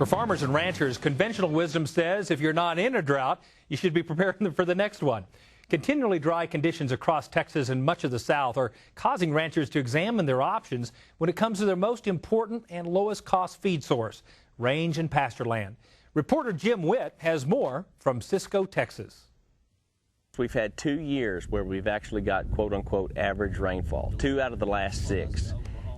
For farmers and ranchers, conventional wisdom says if you're not in a drought, you should be preparing for the next one. Continually dry conditions across Texas and much of the South are causing ranchers to examine their options when it comes to their most important and lowest cost feed source, range and pasture land. Reporter Jim Witt has more from Cisco, Texas. We've had 2 years where we've actually got quote-unquote average rainfall, 2 out of the last 6.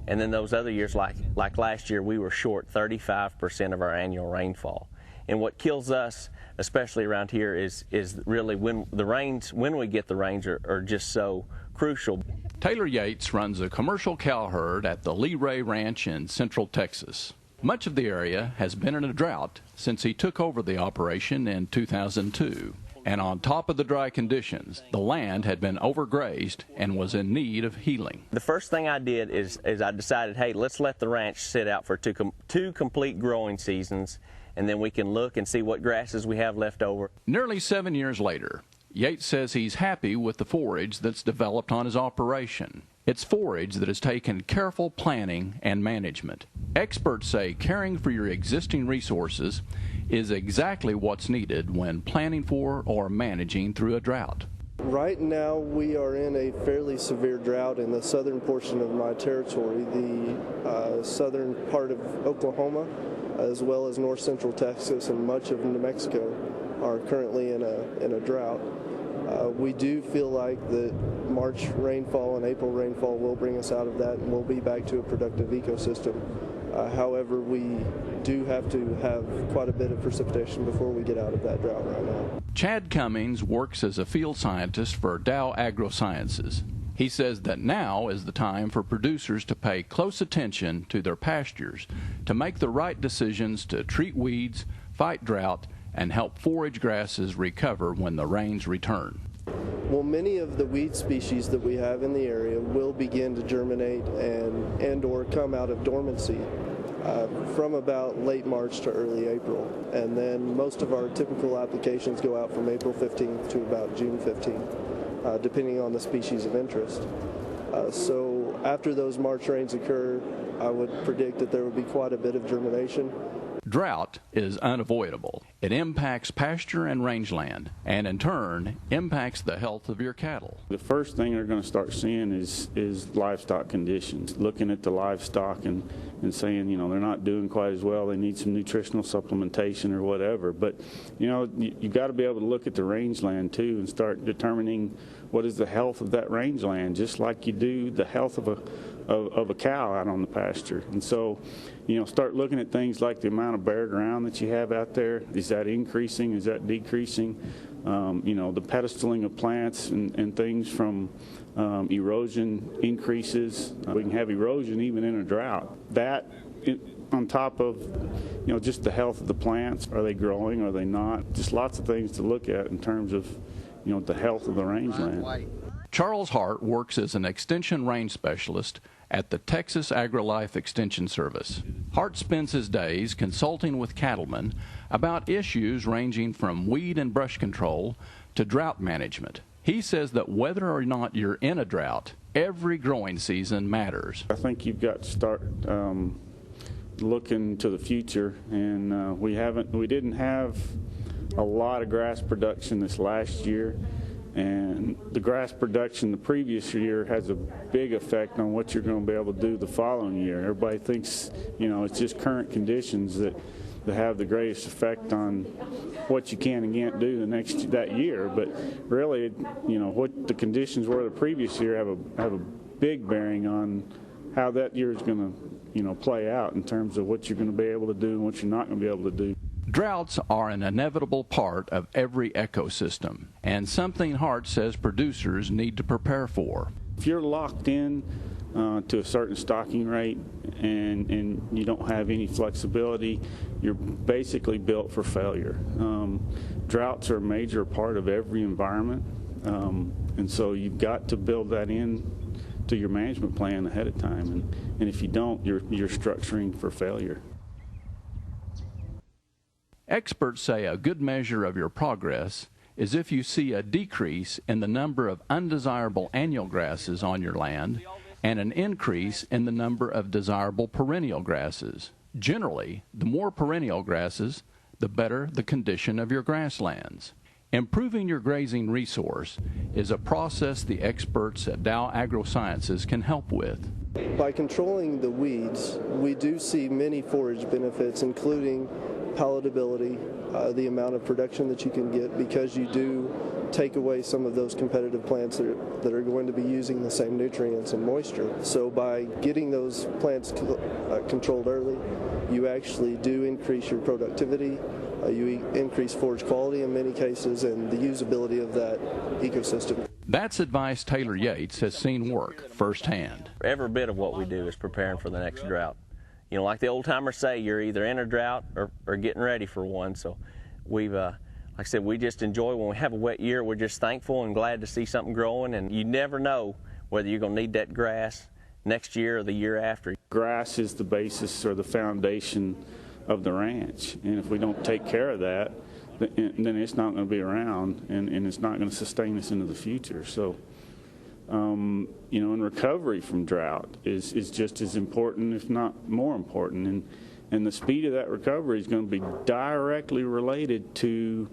And then those other years, like last year, we were short 35% of our annual rainfall. And what kills us, especially around here, is really when we get the rains are just so crucial. Taylor Yates runs a commercial cow herd at the Lee Ray Ranch in Central Texas. Much of the area has been in a drought since he took over the operation in 2002. And on top of the dry conditions, the land had been overgrazed and was in need of healing. The first thing I did is I decided, hey, let's let the ranch sit out for two complete growing seasons, and then we can look and see what grasses we have left over. Nearly 7 years later, Yates says he's happy with the forage that's developed on his operation. It's forage that has taken careful planning and management. Experts say caring for your existing resources is exactly what's needed when planning for or managing through a drought. Right now we are in a fairly severe drought in the southern portion of my territory. The southern part of Oklahoma, as well as north central Texas and much of New Mexico, are currently in a drought. We do feel like the March rainfall and April rainfall will bring us out of that, and we'll be back to a productive ecosystem. However, we do have to have quite a bit of precipitation before we get out of that drought right now. Chad Cummings works as a field scientist for Dow AgroSciences. He says that now is the time for producers to pay close attention to their pastures to make the right decisions to treat weeds, fight drought, and help forage grasses recover when the rains return. Well, many of the weed species that we have in the area will begin to germinate and or come out of dormancy from about late March to early April. And then most of our typical applications go out from April 15th to about June 15th, depending on the species of interest. So after those March rains occur, I would predict that there would be quite a bit of germination. Drought is unavoidable. It impacts pasture and rangeland, and in turn impacts the health of your cattle. The first thing they're going to start seeing is livestock conditions, looking at the livestock and saying, you know, they're not doing quite as well, they need some nutritional supplementation or whatever. But, you know, you got to be able to look at the rangeland too and start determining what is the health of that rangeland, just like you do the health of a cow out on the pasture. And so, you know, start looking at things like the amount of bare ground that you have out there. Is that increasing? Is that decreasing? You know, the pedestaling of plants and things from erosion increases. We can have erosion even in a drought. That on top of, you know, just the health of the plants. Are they growing? Are they not? Just lots of things to look at in terms of, you know, the health of the rangeland. Charles Hart works as an extension range specialist at the Texas AgriLife Extension Service. Hart spends his days consulting with cattlemen about issues ranging from weed and brush control to drought management. He says that whether or not you're in a drought, every growing season matters. I think you've got to start looking to the future, and we didn't have a lot of grass production this last year. And the grass production the previous year has a big effect on what you're going to be able to do the following year. Everybody thinks, you know, it's just current conditions that have the greatest effect on what you can and can't do that year. But really, you know, what the conditions were the previous year have a big bearing on how that year is going to, you know, play out in terms of what you're going to be able to do and what you're not going to be able to do. Droughts are an inevitable part of every ecosystem, and something Hart says producers need to prepare for. If you're locked in to a certain stocking rate and you don't have any flexibility, you're basically built for failure. Droughts are a major part of every environment, and so you've got to build that in to your management plan ahead of time, and if you don't, you're structuring for failure. Experts say a good measure of your progress is if you see a decrease in the number of undesirable annual grasses on your land and an increase in the number of desirable perennial grasses. Generally, the more perennial grasses, the better the condition of your grasslands. Improving your grazing resource is a process the experts at Dow AgroSciences can help with. By controlling the weeds, we do see many forage benefits, including palatability, the amount of production that you can get because you do take away some of those competitive plants that are going to be using the same nutrients and moisture. So by getting those plants controlled early, you actually do increase your productivity, you increase forage quality in many cases, and the usability of that ecosystem. That's advice Taylor Yates has seen work firsthand. Every bit of what we do is preparing for the next drought. You know, like the old timers say, you're either in a drought or getting ready for one. So we've, like I said, we just enjoy when we have a wet year. We're just thankful and glad to see something growing, and you never know whether you're going to need that grass next year or the year after. Grass is the basis or the foundation of the ranch, and if we don't take care of that, then it's not going to be around, and it's not going to sustain us into the future. So, you know, and recovery from drought is just as important, if not more important, and the speed of that recovery is going to be directly related to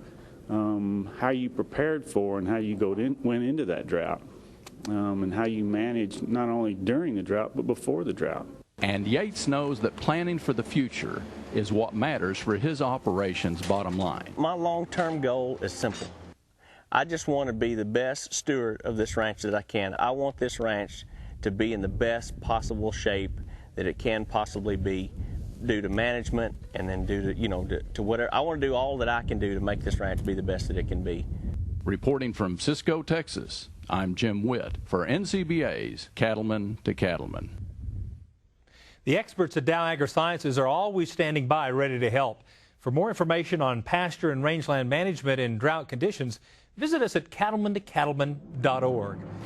how you prepared for and how you went into that drought, and how you manage not only during the drought but before the drought. And Yates knows that planning for the future is what matters for his operations' bottom line. My long-term goal is simple. I just want to be the best steward of this ranch that I can. I want this ranch to be in the best possible shape that it can possibly be, due to management and then due to, you know, to whatever. I want to do all that I can do to make this ranch be the best that it can be. Reporting from Cisco, Texas, I'm Jim Witt for NCBA's Cattleman to Cattleman. The experts at Dow AgroSciences are always standing by ready to help. For more information on pasture and rangeland management in drought conditions, visit us at cattlemantocattleman.org.